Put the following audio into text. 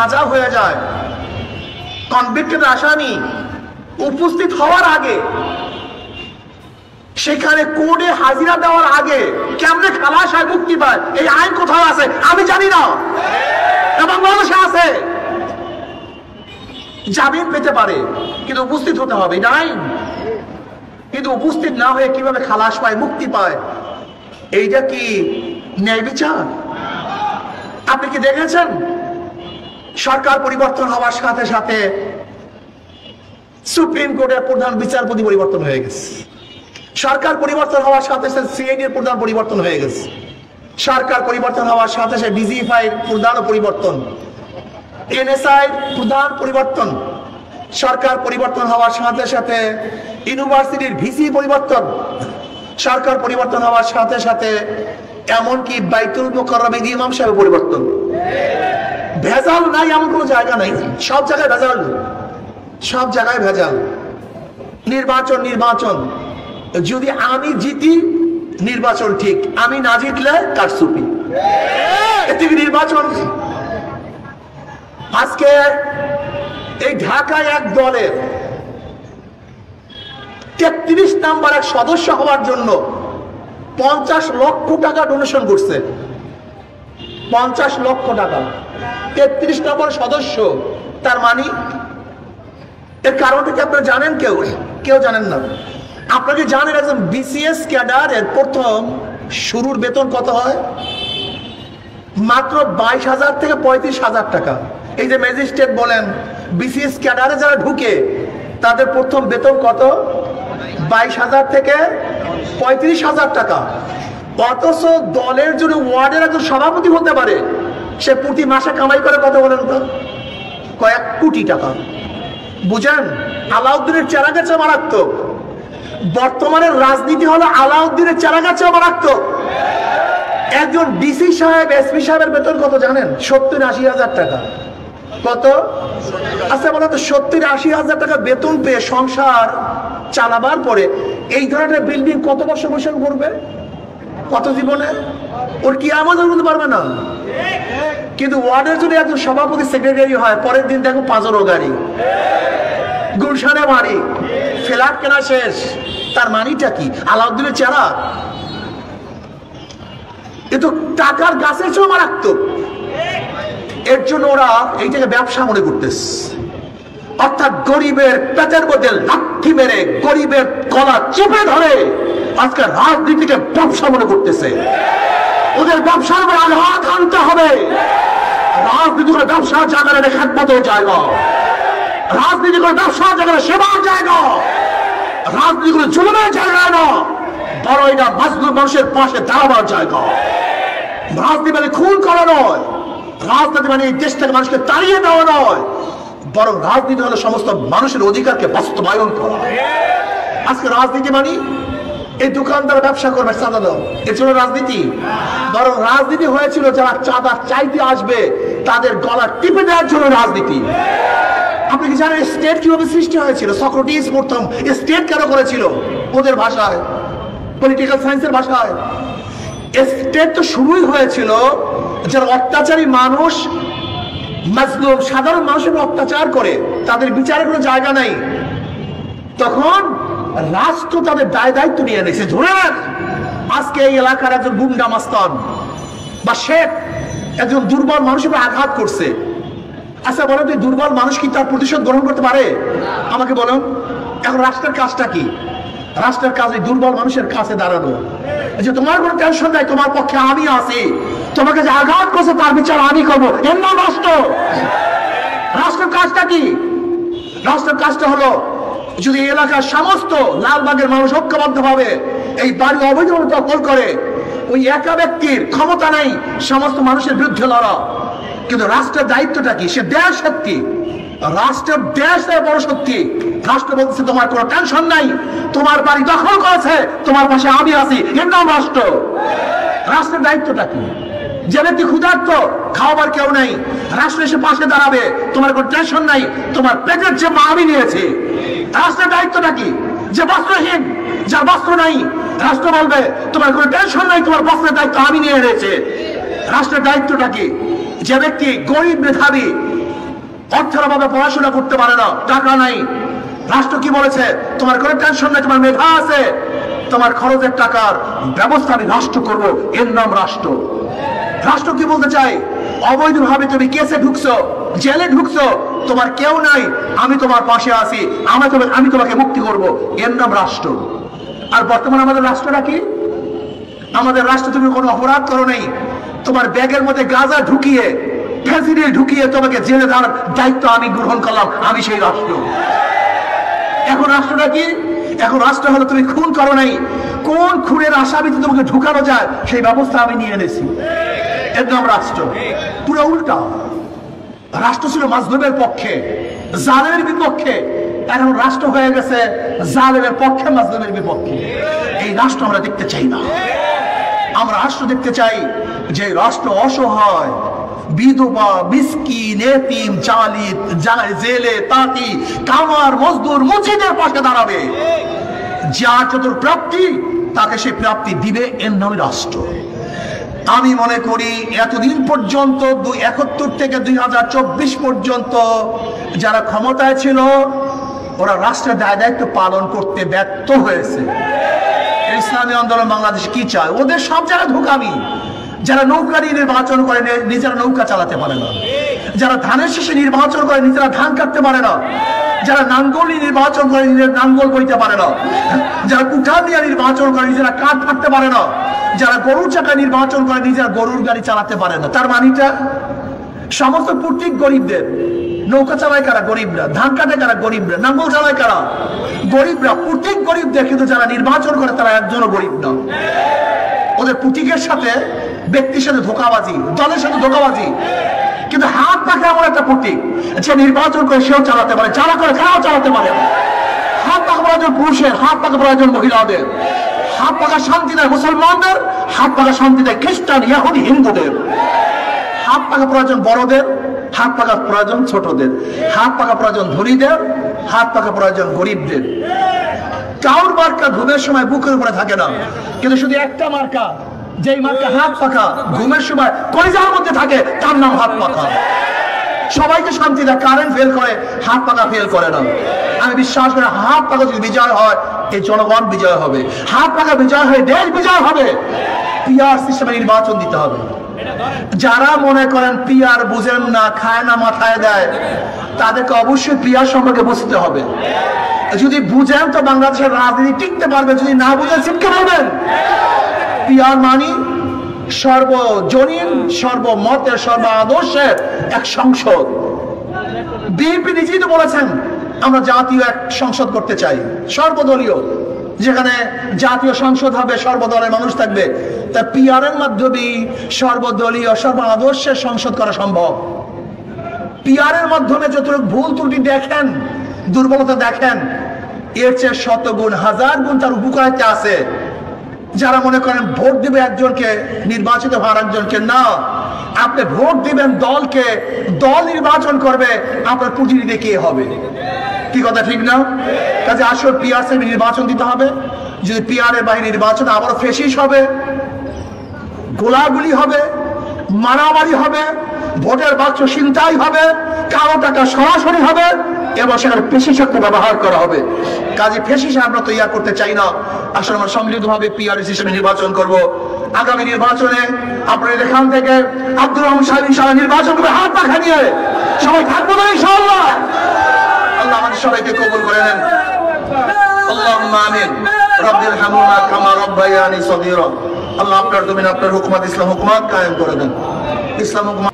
সাজা হয়ে যায়, কনভিক্টেড আসামি উপস্থিত হওয়ার আগে, সেখানে কোর্টে হাজিরা দেওয়ার আগে কেমনে খালাস হয়, মুক্তি পায়, এই আইন কোথাও আছে? আমি জানি না, বাংলাদেশে আছে। জামিন পেতে পারে কিন্তু উপস্থিত হতে হবে, এটা আইন। কিন্তু উপস্থিত না হয়ে কিভাবে খালাস পায়, মুক্তি পায়? এইটা কি ন্যায় বিচার? আপনি কি দেখেছেন সরকার পরিবর্তন হওয়ার সাথে সাথে সুপ্রিম কোর্টের প্রধান বিচারপতি পরিবর্তন হয়ে গেছে, সরকার পরিবর্তন হওয়ার সাথে সাথে সিআইডি এর প্রধান পরিবর্তন হয়ে গেছে, সরকার পরিবর্তন হওয়ার সাথে সাথে ডিজিএফআই এর প্রধান পরিবর্তন, এনএসআই প্রধান পরিবর্তন, সরকার পরিবর্তন হওয়ার সাথে সাথে ইউনিভার্সিটির ভিসি পরিবর্তন, সরকার পরিবর্তন হওয়ার সাথে সাথে এমনকি বাইতুল মুকাররমের ইমাম সাহেব পরিবর্তন। ভেজাল নাই এমন কোনো জায়গা নাই, সব জায়গায় ভেজাল, সব জায়গায় ভেজাল। নির্বাচন নির্বাচন, যদি আমি জিতি নির্বাচন ঠিক, আমি না জিতলে কারচুপি, এতে নির্বাচন। আজকে এই ঢাকায় এক দলের 33 নাম্বার এক সদস্য হওয়ার জন্য 50 লক্ষ টাকা ডোনেশন করছে, 50 লক্ষ টাকা। 33 নম্বর সদস্য, তার মানে এর কারণটা কি আপনারা জানেন? কেউ জানেন না। আপনাকে জানেন একজন বিসিএস ক্যাডারের প্রথম শুরুর বেতন কত হয়? মাত্র 22,000 থেকে 35,000 টাকা। এই যে ম্যাজিস্ট্রেট বলেন, বিসিএস ক্যাডারে যারা ঢুকে তাদের প্রথম বেতন কত? 22,000 থেকে 35,000 টাকা। অথচ দলের জন্য ওয়ার্ডের একজন সভাপতি হতে পারে, সে প্রতি মাসে কামাই করে কত বলেন তো? কয়েক কোটি টাকা। বুঝেন, আলাউদ্দিনের চেরাগাছে মারাত্মক। বর্তমানের রাজনীতি হলো আলাউদ্দিনের চেরাগাছে মারাত্মক। একজন ডিসি সাহেব, এসপি সাহেবের বেতন কত জানেন? 70-80,000 টাকা। কত? আচ্ছা বলো তো, 70-80,000 টাকা বেতন পেয়ে সংসার চালাবার পরে এই ধরনের বিল্ডিং কত বছর বসে করবে? কত জীবনে? ওর কি আমাদের বলতে পারবে না। কিন্তু ওয়ার্ডের যদি একজন সভাপতি সেক্রেটারি হয়, পরের দিন দেখো 5 গাড়ি, গুলশানে বাড়ি, ফ্ল্যাট কেনা শেষ। তার মানিটা কি? আলাউদ্দিনের চেহারা। এ তো টাকার গাছের চেয়েও মারাত্মক। এর জন্য ওরা এইটাকে ব্যবসা মনে করতেছে, অর্থাৎ গরিবের পেটের মধ্যে লাথি মেরে গরিবের গলা চেপে ধরে আজকে রাজনীতিকে ব্যবসা মনে করতেছে। ওদের ব্যবসার উপর আঘাত আনতে হবে। রাজনীতি করে ব্যবসার জায়গায় খেদমতের জায়গা, রাজনীতি করে ব্যবসার জায়গায় সেবার জায়গা, রাজনীতি করে জুলুমের জায়গা না, বড় এটা মাজলুম মানুষের পাশে দাঁড়াবার জায়গা। রাজনীতি মানে খুন করা নয়, রাজনীতি মানে এই দেশ থেকে মানুষকে তাড়িয়ে দেওয়া নয়, বরং রাজনীতি হলো সমস্ত মানুষের অধিকারকে বাস্তবায়ন করা। আজকে রাজনীতি মানে এই দোকানদার ব্যবসা করবে চাঁদা দাও, এর জন্য রাজনীতি? বরং রাজনীতি হয়েছিল যারা চাঁদা চাইতে আসবে তাদের গলা টিপে দেওয়ার জন্য রাজনীতি। আপনি কি জানেন স্টেট কিভাবে সৃষ্টি হয়েছিল? সক্রেটিস প্রথম স্টেট কেন করেছিল? ওদের ভাষায়, পলিটিক্যাল সায়েন্সের ভাষায়। স্টেট তো শুরুই হয়েছিল যারা অত্যাচারী মানুষ, মাজলুম সাধারণ মানুষের অত্যাচার করে, তাদের বিচারের কোনো জায়গা নাই, তখন রাষ্ট্র তাদের দায় দায়িত্ব নিয়ে নিয়েছে। ধরেন আজকে এই এলাকার একজন গুন্ডা মাস্তান বা শেখ একজন দুর্বল মানুষের আঘাত করছে, আচ্ছা বলেন তো দুর্বল মানুষ কি তার প্রতিশোধ গ্রহণ করতে পারে? আমাকে বলুন। এখন রাষ্ট্রের কাজটা কি? রাষ্ট্রের কাজ এই দুর্বল মানুষের কাছে দাঁড়ানো, যে তোমার কোনো টেনশন নাই, তোমার পক্ষে আমি আছি, তোমাকে যে আঘাত করছে তার বিচার আমি করবো, এর নাম রাষ্ট্র। রাষ্ট্রের কাজটা কি? রাষ্ট্রের কাজটা হলো যদি এলাকার সমস্ত লালবাগের মানুষ ঐক্যবদ্ধ ভাবে এই বাড়ি অবৈধভাবে দখল করে, ওই একা ব্যক্তির ক্ষমতা নাই সমস্ত মানুষের বিরুদ্ধে লড়া। কিন্তু রাষ্ট্রের দায়িত্বটা কি? সে দেশ শক্তি, রাষ্ট্রের দেশ বড় শক্তি। রাষ্ট্র বলছে তোমার কোনো টেনশন নাই, তোমার বাড়ি দখল করেছে, তোমার পাশে আমি আছি, এর নাম রাষ্ট্র। রাষ্ট্রের দায়িত্বটা কি? যে ব্যক্তি ক্ষুধার্ত, খাওয়াবার কেউ নেই, রাষ্ট্র এসে পাশে দাঁড়াবে, তোমার কোনো টেনশন নাই, তোমার পেটের যে মা আমি নিয়েছি। রাষ্ট্রের দায়িত্বটা কি? যে বস্ত্রহীন, যার বস্ত্র নাই, রাষ্ট্র বলবে তোমার কোনো টেনশন নাই, তোমার বস্ত্রের দায়িত্ব আমি নিয়ে এনেছি। রাষ্ট্রের দায়িত্বটা কি? যে ব্যক্তি গরিব মেধাবী, অর্থের অভাবে পড়াশোনা করতে পারে না, টাকা নাই। রাষ্ট্র কি বলেছে? তোমার কোনো টেনশন নাই, তোমার মেধা আছে, তোমার খরচের টাকার ব্যবস্থা আমি রাষ্ট্র করবো, এর নাম রাষ্ট্র। রাষ্ট্র কি বলতে চাই? অবৈধভাবে তুমি কেসে ঢুকছো, জেলে ঢুকছো, তোমার কেউ নাই, আমি তোমার পাশে আছি, আমি তোমাকে মুক্তি করব, এর নাম রাষ্ট্র। আর বর্তমানে আমাদের রাষ্ট্রটা কি? আমাদের রাষ্ট্র, তুমি কোনো অপরাধ করো নাই, তোমার ব্যাগের মধ্যে গাঁজা ঢুকিয়ে, ফেন্সিডিল ঢুকিয়ে তোমাকে জেলে দেওয়ার দায়িত্ব আমি গ্রহণ করলাম, আমি সেই রাষ্ট্র। এখন রাষ্ট্রটা কি? এখন রাষ্ট্র হলো তুমি খুন করো নাই, কোন খুনের আসামিতে তোমাকে ঢুকানো যায় সেই ব্যবস্থা আমি নিয়ে এনেছি, এর নাম রাষ্ট্র। পুরো উল্টা। রাষ্ট্র ছিল মাজলুমের পক্ষে, জালেমের বিপক্ষে, এখন রাষ্ট্র হয়ে গেছে জালেমের পক্ষে, মাজলুমের বিপক্ষে। এই রাষ্ট্র আমরা দেখতে চাই না। আমরা রাষ্ট্র দেখতে চাই যে রাষ্ট্র অসহায়, বিধবা, মিসকিন, এতিম, জালিম, জেলে, তাঁতি, কামার, মজদুর, মুচিদের পাশে দাঁড়াবে। যার যত প্রাপ্তি তাকে সেই প্রাপ্তি দিবে, এর নামে রাষ্ট্র। আমি মনে করি এতদিন পর্যন্ত 1971 থেকে 2024 পর্যন্ত যারা ক্ষমতায় ছিল ওরা রাষ্ট্রের দায়িত্ব পালন করতে ব্যর্থ হয়েছে। ইসলামী আন্দোলন বাংলাদেশ কি চায়? ওদের সব জায়গায় ধোঁকামি। যারা নৌকা নিয়ে নির্বাচন করে নিজেরা নৌকা চালাতে পারে না, যারা ধানের শীষে নির্বাচন করে নিজেরা ধান কাটতে পারে না, যারা নাঙ্গল নিয়ে নির্বাচন করে নিজেরা নাঙ্গল বইতে পারে না, যারা কুঠার নিয়ে নির্বাচন করে নিজেরা কাঠ ফাটতে পারে না, যারা গরুর চাকা নির্বাচন করে নিজেরা গরুর গাড়ি চালাতে পারে না। তার মানিটা সমস্ত প্রত্যেক গরিবদের। নৌকা চালায় কারা? গরিবরা। ধান কাটে কারা? গরিবরা। নাঙ্গল চালায় কারা? গরিবরা। প্রত্যেক গরিবদের, কিন্তু যারা নির্বাচন করে তারা একজনও গরিব না। ওদের প্রতীকের সাথে, ব্যক্তির সাথে ধোঁকাবাজি, দলের সাথে ধোঁকাবাজি। কিন্তু হাত পাখা এমন একটা প্রতীক যে নির্বাচন করে সেও চালাতে পারে, যারা করে তারাও চালাতে পারে। হাত পাখা প্রয়োজন পুরুষের, হাত পাখা প্রয়োজন মহিলাদের, হাত পাখা শান্তি দেয় মুসলমানদের, হাত পাখা শান্তি দেয় খ্রিস্টান, ইহুদি, হিন্দুদের। হাত পাখা প্রয়োজন বড়দের, হাত পাখা প্রয়োজন ছোটদের, হাত পাখা প্রয়োজন ধনীদের, হাত পাখা প্রয়োজন গরিবদের। কাউর মার্কা ঘুমের সময় বুকের উপরে থাকে না, কিন্তু শুধু একটা মার্কা, যেই মার্কা হাত পাখা ঘুমের সময় কলিজার মধ্যে থাকে, তার নাম হাত পাখা। সবাইকে শান্তি দেয়, কারেন্ট ফেল করে, হাত পাখা ফেল করে না। আমি বিশ্বাস করি হাত পাখা যদি বিজয় হয়, এই জনগণ বিজয় হবে। হাত পাখা বিজয় হয়ে দেশ বিজয় হবে। পিআর সিস্টেমে নির্বাচন দিতে হবে। যারা মনে করেন পিআর বুঝেন না, খায় না, মাথায় দেয়, তাদেরকে অবশ্যই পিআর সম্পর্কে বুঝতে হবে। যদি বুঝেন তো বাংলাদেশের রাজনীতি টিকতে পারবে, যদি না বুঝেন ছিটকে পারবেন। পিআর মানি সর্বজনীন, সর্বমতের, সর্ব আদর্শের এক সংসদ। বিএনপি নিজেই তো বলেছেন আমরা জাতীয় এক সংসদ করতে চাই, সর্বদলীয়, যেখানে জাতীয় সংসদ হবে, সর্বদলের মানুষ থাকবে। তা পিআর এর মাধ্যমে সর্বদলীয়, সর্ব আদর্শের সংসদ করা সম্ভব। পিআর এর মাধ্যমে যতটুকু ভুল ত্রুটি দেখেন, দুর্বলতা দেখেন, এর চেয়ে শতগুণ, হাজার গুণ তার উপকারিতা আছে। যারা মনে করেন ভোট দিবে একজনকে, নির্বাচিত হওয়ার একজনকে, না, আপনি ভোট দিবেন দলকে, দল নির্বাচন করবে, আপনার প্রতিনিধি কে হবে? কি কথা ঠিক না? কাজে আসল পিআর সে নির্বাচন দিতে হবে। যদি পিআর এর বাইরে নির্বাচন, আবারও ফেসিস হবে, গোলাগুলি হবে, মারামারি হবে, ভোটের বাক্স ছিনতাই হবে, কালো টাকা সরাসরি হবে, এবং সেখানে পেশি শক্তি ব্যবহার করা হবে। কাজে ফেসিস আমরা তৈরি করতে চাই না। আসলে আমরা সম্মিলিতভাবে পিআর সিস্টেমে নির্বাচন করব। আগামী নির্বাচনে আপনাদের এখান থেকে আব্দুর রহমান সাহেব ইনশাআল্লাহ নির্বাচন করবে হাত পাখা নিয়ে। সবাই থাকবো না ইনশাআল্লাহ? আল্লাহ আমাদের সবাইকে কবুল করে নেন। আল্লাহুম্মা আমিন। রব্বির হামহুমা কামা রাব্বায়ানি সগীরা। আল্লাহ আপনার জমিন, আপনার হুকুমত, ইসলাম হুকুমত কায়েম করে দেন। ইসলাম হুকুমত